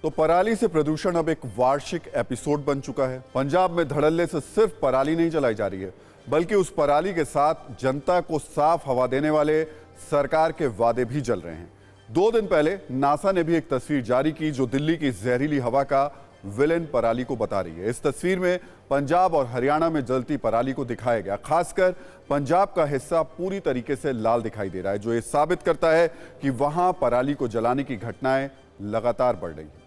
तो पराली से प्रदूषण अब एक वार्षिक एपिसोड बन चुका है। पंजाब में धड़ल्ले से सिर्फ पराली नहीं जलाई जा रही है, बल्कि उस पराली के साथ जनता को साफ हवा देने वाले सरकार के वादे भी जल रहे हैं। 2 दिन पहले नासा ने भी एक तस्वीर जारी की जो दिल्ली की जहरीली हवा का विलेन पराली को बता रही है। इस तस्वीर में पंजाब और हरियाणा में जलती पराली को दिखाया गया। खासकर पंजाब का हिस्सा पूरी तरीके से लाल दिखाई दे रहा है, जो ये साबित करता है कि वहां पराली को जलाने की घटनाएं लगातार बढ़ रही हैं।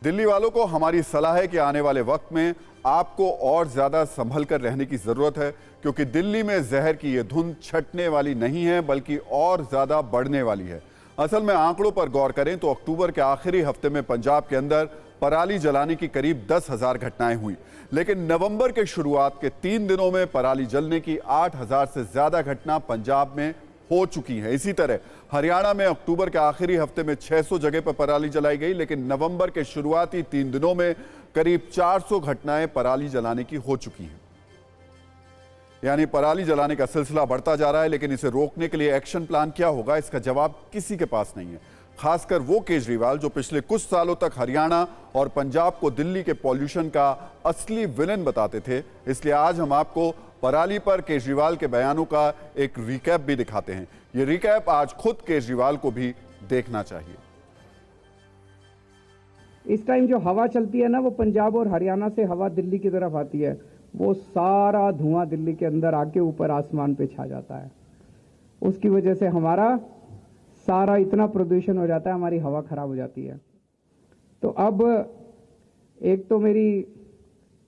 दिल्ली वालों को हमारी सलाह है कि आने वाले वक्त में आपको और ज्यादा संभल कर रहने की जरूरत है, क्योंकि दिल्ली में जहर की यह धुंध छटने वाली नहीं है, बल्कि और ज्यादा बढ़ने वाली है। असल में आंकड़ों पर गौर करें तो अक्टूबर के आखिरी हफ्ते में पंजाब के अंदर पराली जलाने की करीब 10,000 घटनाएं हुई, लेकिन नवंबर के शुरुआत के 3 दिनों में पराली जलने की 8,000 से ज्यादा घटना पंजाब में हो चुकी है। इसी तरह हरियाणा में अक्टूबर के आखिरी हफ्ते में 600 जगह पर पराली जलाई गई, लेकिन नवंबर के शुरुआती 3 दिनों में करीब 400 घटनाएं पराली जलाने की हो चुकी हैं। यानी पराली जलाने का सिलसिला बढ़ता जा रहा है, लेकिन इसे रोकने के लिए एक्शन प्लान क्या होगा, इसका जवाब किसी के पास नहीं है। खासकर वो केजरीवाल जो पिछले कुछ सालों तक हरियाणा और पंजाब को दिल्ली के पॉल्यूशन का असली विलेन बताते थे। इसलिए आज हम आपको पराली पर केजरीवाल के बयानों का एक रिकैप भी दिखाते हैं। ये रिकैप आज खुद केजरीवाल को भी देखना चाहिए। इस टाइम जो हवा चलती है ना, वो पंजाब और हरियाणा से हवा दिल्ली की तरफ आती है। वो सारा धुआं दिल्ली के अंदर आके ऊपर आसमान पे छा जाता है। उसकी वजह से हमारा सारा इतना प्रदूषण हो जाता है, हमारी हवा खराब हो जाती है। तो अब एक तो मेरी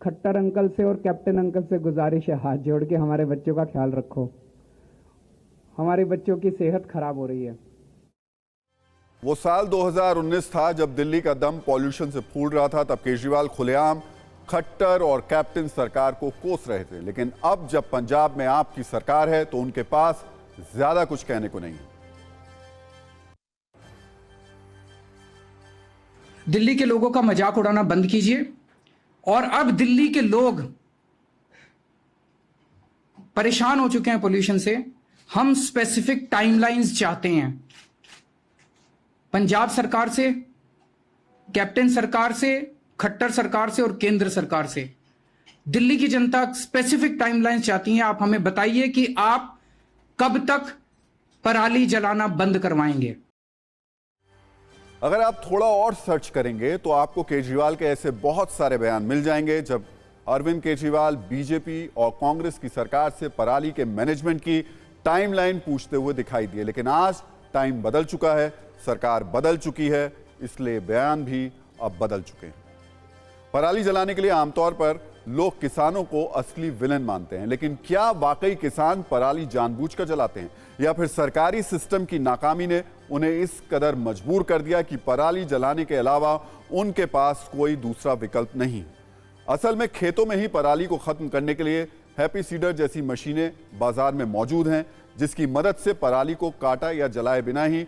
खट्टर अंकल से और कैप्टन अंकल से गुजारिश है, हाथ जोड़ के हमारे बच्चों का ख्याल रखो। हमारे बच्चों की सेहत खराब हो रही है। वो साल 2019 था जब दिल्ली का दम पॉल्यूशन से फूल रहा था। तब केजरीवाल खुलेआम खट्टर और कैप्टन सरकार को कोस रहे थे, लेकिन अब जब पंजाब में आपकी सरकार है तो उनके पास ज्यादा कुछ कहने को नहीं है। दिल्ली के लोगों का मजाक उड़ाना बंद कीजिए। और अब दिल्ली के लोग परेशान हो चुके हैं पोल्यूशन से। हम स्पेसिफिक टाइमलाइंस चाहते हैं पंजाब सरकार से, कैप्टन सरकार से, खट्टर सरकार से और केंद्र सरकार से। दिल्ली की जनता स्पेसिफिक टाइमलाइंस चाहती है। आप हमें बताइए कि आप कब तक पराली जलाना बंद करवाएंगे। अगर आप थोड़ा और सर्च करेंगे तो आपको केजरीवाल के ऐसे बहुत सारे बयान मिल जाएंगे जब अरविंद केजरीवाल बीजेपी और कांग्रेस की सरकार से पराली के मैनेजमेंट की टाइमलाइन पूछते हुए दिखाई दिए। लेकिन आज टाइम बदल चुका है, सरकार बदल चुकी है, इसलिए बयान भी अब बदल चुके हैं। पराली जलाने के लिए आमतौर पर लोग किसानों को असली विलेन मानते हैं, लेकिन क्या वाकई किसान पराली जानबूझकर जलाते हैं, या फिर सरकारी सिस्टम की नाकामी ने उन्हें इस कदर मजबूर कर दिया कि पराली जलाने के अलावा उनके पास कोई दूसरा विकल्प नहीं। असल में खेतों में ही पराली को खत्म करने के लिए हैप्पी सीडर जैसी मशीनें बाजार में मौजूद हैं, जिसकी मदद से पराली को काटा या जलाए बिना ही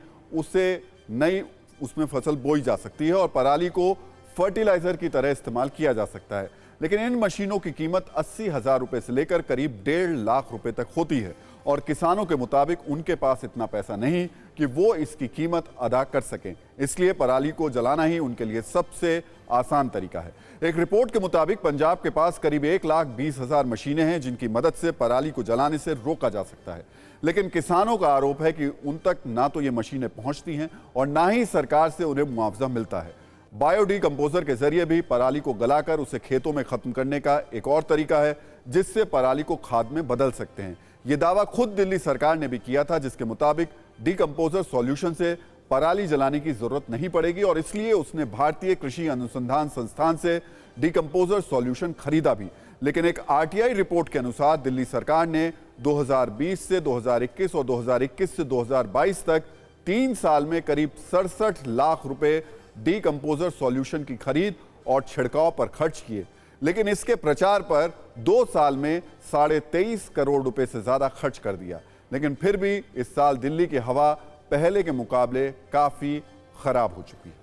उसमें फसल बोई जा सकती है और पराली को फर्टिलाइजर की तरह इस्तेमाल किया जा सकता है। लेकिन इन मशीनों की कीमत 80,000 रुपए से लेकर करीब 1.5 लाख रुपए तक होती है और किसानों के मुताबिक उनके पास इतना पैसा नहीं कि वो इसकी कीमत अदा कर सकें। इसलिए पराली को जलाना ही उनके लिए सबसे आसान तरीका है। एक रिपोर्ट के मुताबिक पंजाब के पास करीब 1,20,000 मशीनें हैं जिनकी मदद से पराली को जलाने से रोका जा सकता है। लेकिन किसानों का आरोप है कि उन तक ना तो ये मशीनें पहुंचती हैं और ना ही सरकार से उन्हें मुआवजा मिलता है। बायोडिकम्पोजर के जरिए भी पराली को गलाकर उसे खेतों में खत्म करने का एक और तरीका है, जिससे पराली को खाद में बदल सकते हैं। यह दावा खुद दिल्ली सरकार ने भी किया था, जिसके मुताबिक डिकम्पोजर सॉल्यूशन से पराली जलाने की जरूरत नहीं पड़ेगी और इसलिए उसने भारतीय कृषि अनुसंधान संस्थान से डिकम्पोजर सॉल्यूशन खरीदा भी। लेकिन एक आरटीआई रिपोर्ट के अनुसार दिल्ली सरकार ने 2020 से 2021 और 2021 से 2022 तक 3 साल में करीब 67 लाख रुपए डिकम्पोजर सॉल्यूशन की खरीद और छिड़काव पर खर्च किए। लेकिन इसके प्रचार पर 2 साल में 23.5 करोड़ रुपए से ज्यादा खर्च कर दिया। लेकिन फिर भी इस साल दिल्ली की हवा पहले के मुकाबले काफी खराब हो चुकी है।